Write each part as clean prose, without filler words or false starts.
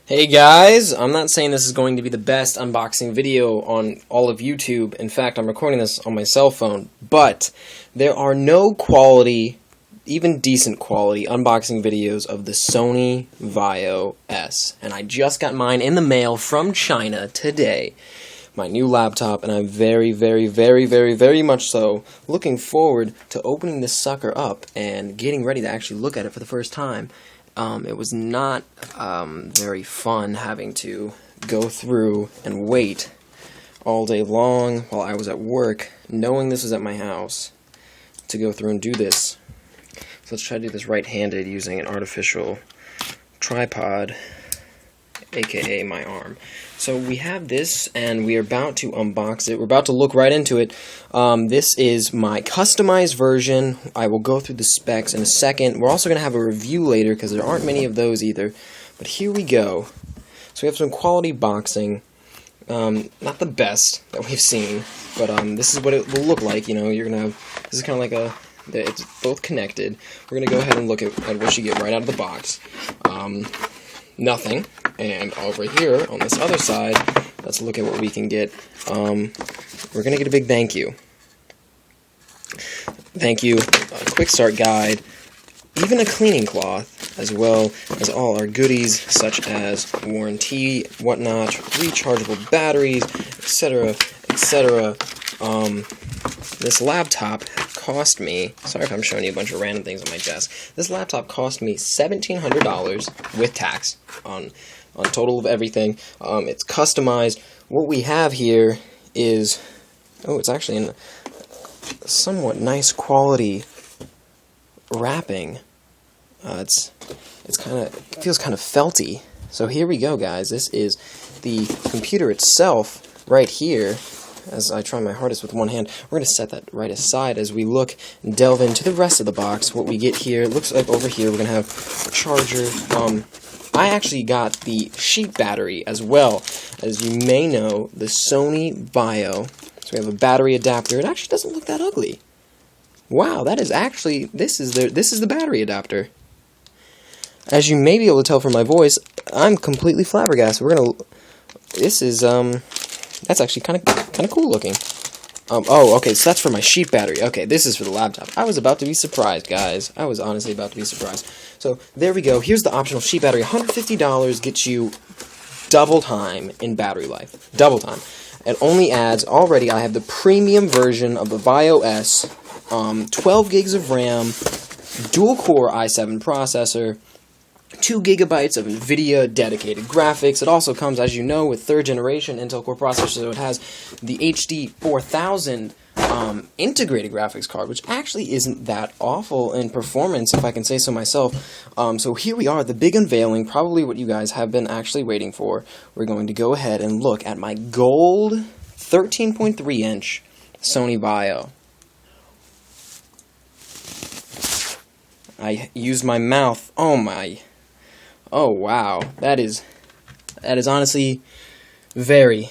Hey guys, I'm not saying this is going to be the best unboxing video on all of YouTube. In fact, I'm recording this on my cell phone, but there are no quality, even decent quality, unboxing videos of the Sony Vaio S. And I just got mine in the mail from China today. My new laptop, and I'm very much so looking forward to opening this sucker up and getting ready to actually look at it for the first time. It was not very fun having to go through and wait all day long while I was at work, knowing this was at my house, to go through and do this. So let's try to do this right-handed using an artificial tripod, aka my arm. So we have this, and we are about to unbox it. We're about to look right into it. This is my customized version. I will go through the specs in a second. We're also going to have a review later, because there aren't many of those either. But here we go. So we have some quality boxing. Not the best that we've seen, but this is what it will look like. You know, you're going to have, this is kind of like it's both connected. We're going to go ahead and look at what you get right out of the box. Nothing. And over here, on this other side, let's look at what we can get. We're going to get a big thank you. Thank you, a quick start guide, even a cleaning cloth, as well as all our goodies, such as warranty, whatnot, rechargeable batteries, etc., etc. This laptop cost me, sorry if I'm showing you a bunch of random things on my desk, this laptop cost me $1,700 with tax on total of everything. It's customized. What we have here is, it's actually in somewhat nice quality wrapping. It feels kind of felty. So here we go, guys. This is the computer itself right here. As I try my hardest with one hand, we're going to set that right aside as we look and delve into the rest of the box. What we get here, it looks like over here we're going to have a charger. I actually got the sheet battery as well. As you may know, the Sony Vaio. So we have a battery adapter. It actually doesn't look that ugly. Wow, that is actually, this is the battery adapter. As you may be able to tell from my voice, I'm completely flabbergasted. This is that's actually kind of cool looking. Okay, so that's for my sheet battery. Okay, this is for the laptop. I was about to be surprised, guys. I was honestly about to be surprised. So, there we go. Here's the optional sheet battery. $150 gets you double time in battery life. Double time. It only adds, already I have the premium version of the Vaio S, 12 gigs of RAM, dual-core i7 processor, 2 gigabytes of NVIDIA dedicated graphics. It also comes, as you know, with 3rd generation Intel Core processor, so it has the HD 4000 integrated graphics card, which actually isn't that awful in performance, if I can say so myself. So here we are, the big unveiling, probably what you guys have been actually waiting for. We're going to go ahead and look at my gold 13.3-inch Sony Vaio. I used my mouth. Oh wow, that is honestly very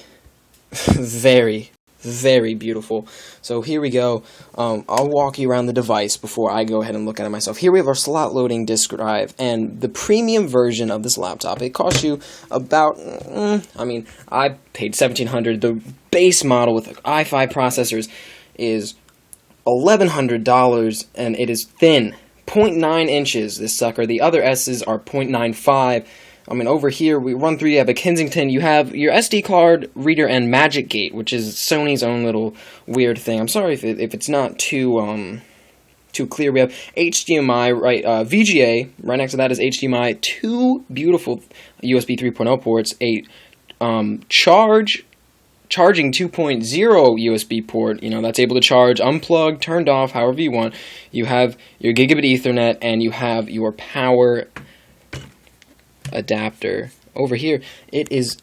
beautiful. So here we go. I'll walk you around the device before I go ahead and look at it myself. Here we have our slot loading disk drive, and the premium version of this laptop. It costs you about, I paid $1,700. The base model with i5 processors is $1,100, and it is thin. 0.9 inches, this sucker. The other S's are 0.95. Over here, we run through, you have a Kensington, you have your SD card reader and Magic Gate, which is Sony's own little weird thing. I'm sorry if it's not too clear. We have HDMI, right, VGA, right next to that is HDMI, 2 beautiful USB 3.0 ports, a charging 2.0 USB port, that's able to charge unplugged, turned off, however you want. You have your gigabit Ethernet, and you have your power adapter. Over here, it is,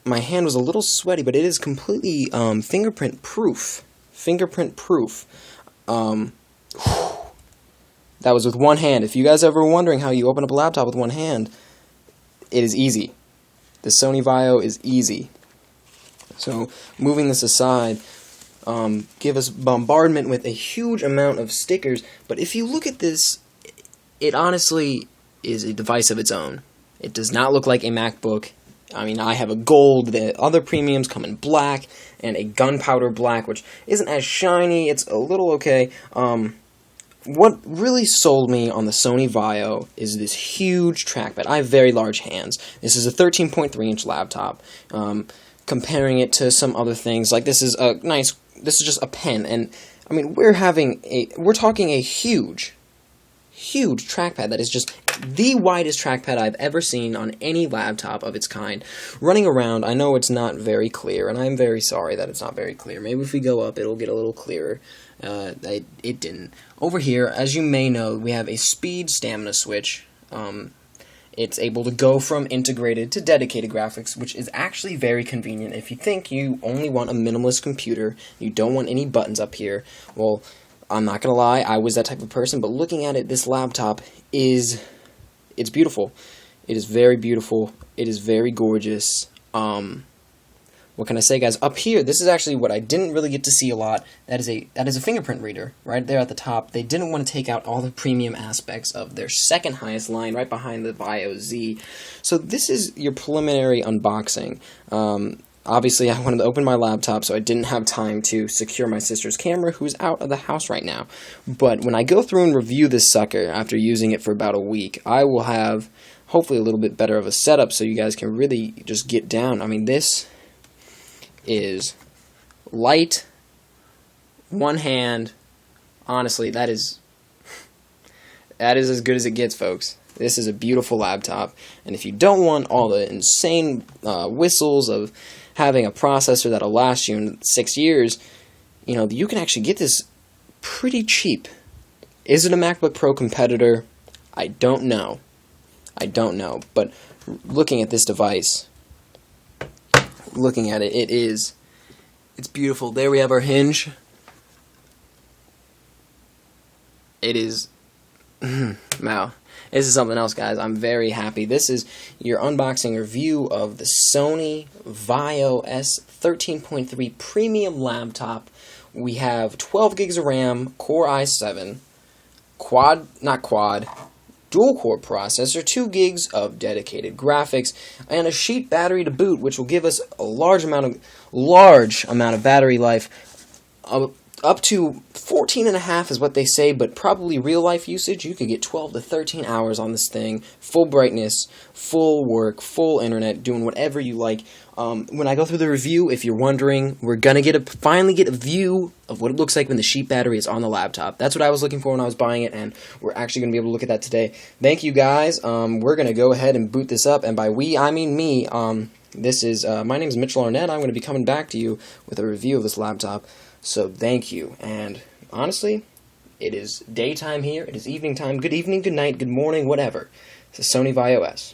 my hand was a little sweaty, but it is completely fingerprint proof. That was with one hand. If you guys ever were wondering how you open up a laptop with one hand, it is easy. The Sony Vaio is easy. So, moving this aside, give us bombardment with a huge amount of stickers, but if you look at this, it honestly is a device of its own. It does not look like a MacBook. I mean, I have a gold, the other premiums come in black, and a gunpowder black, which isn't as shiny, it's a little okay. What really sold me on the Sony Vaio is this huge trackpad. I have very large hands. This is a 13.3-inch laptop. Comparing it to some other things, like this is just a pen, and I mean, we're talking a huge trackpad that is just the widest trackpad I've ever seen on any laptop of its kind. Running around, I know it's not very clear, and I'm very sorry that it's not very clear. Maybe if we go up, it'll get a little clearer. It didn't. Over here, as you may know, we have a speed stamina switch. It's able to go from integrated to dedicated graphics, which is actually very convenient. If you think you only want a minimalist computer, you don't want any buttons up here, well, I'm not going to lie, I was that type of person, but looking at it, this laptop it's beautiful. It is very beautiful. It is very gorgeous. What can I say, guys? Up here, this is actually what I didn't really get to see a lot. That is a fingerprint reader right there at the top. They didn't want to take out all the premium aspects of their second highest line right behind the Vaio Z. So this is your preliminary unboxing. Obviously, I wanted to open my laptop, so I didn't have time to secure my sister's camera, who's out of the house right now. But when I go through and review this sucker after using it for about a week, I will have hopefully a little bit better of a setup so you guys can really just get down. I mean, this is light, one hand. Honestly, that is as good as it gets, folks. This is a beautiful laptop, and if you don't want all the insane whistles of having a processor that'll last you in 6 years, you know, you can actually get this pretty cheap. Is it a MacBook Pro competitor? I don't know. But looking at this device, looking at it, it's beautiful. There we have our hinge. It is, wow. This is something else, guys. I'm very happy. This is your unboxing review of the Sony Vaio S 13.3 premium laptop. We have 12 gigs of RAM, Core i7, dual-core processor, 2 gigs of dedicated graphics, and a sheet battery to boot, which will give us a large amount of battery life. Up to 14.5 is what they say, but probably real-life usage, you could get 12 to 13 hours on this thing, full brightness, full work, full internet, doing whatever you like. When I go through the review, if you're wondering, we're going to finally get a view of what it looks like when the sheet battery is on the laptop. That's what I was looking for when I was buying it, and we're actually going to be able to look at that today. Thank you, guys. We're going to go ahead and boot this up, and by we, I mean me. This is my name is Mitchell Arnett. I'm going to be coming back to you with a review of this laptop. So thank you, and honestly, it is daytime here, it is evening time, good evening, good night, good morning, whatever. It's a Sony Vaio S.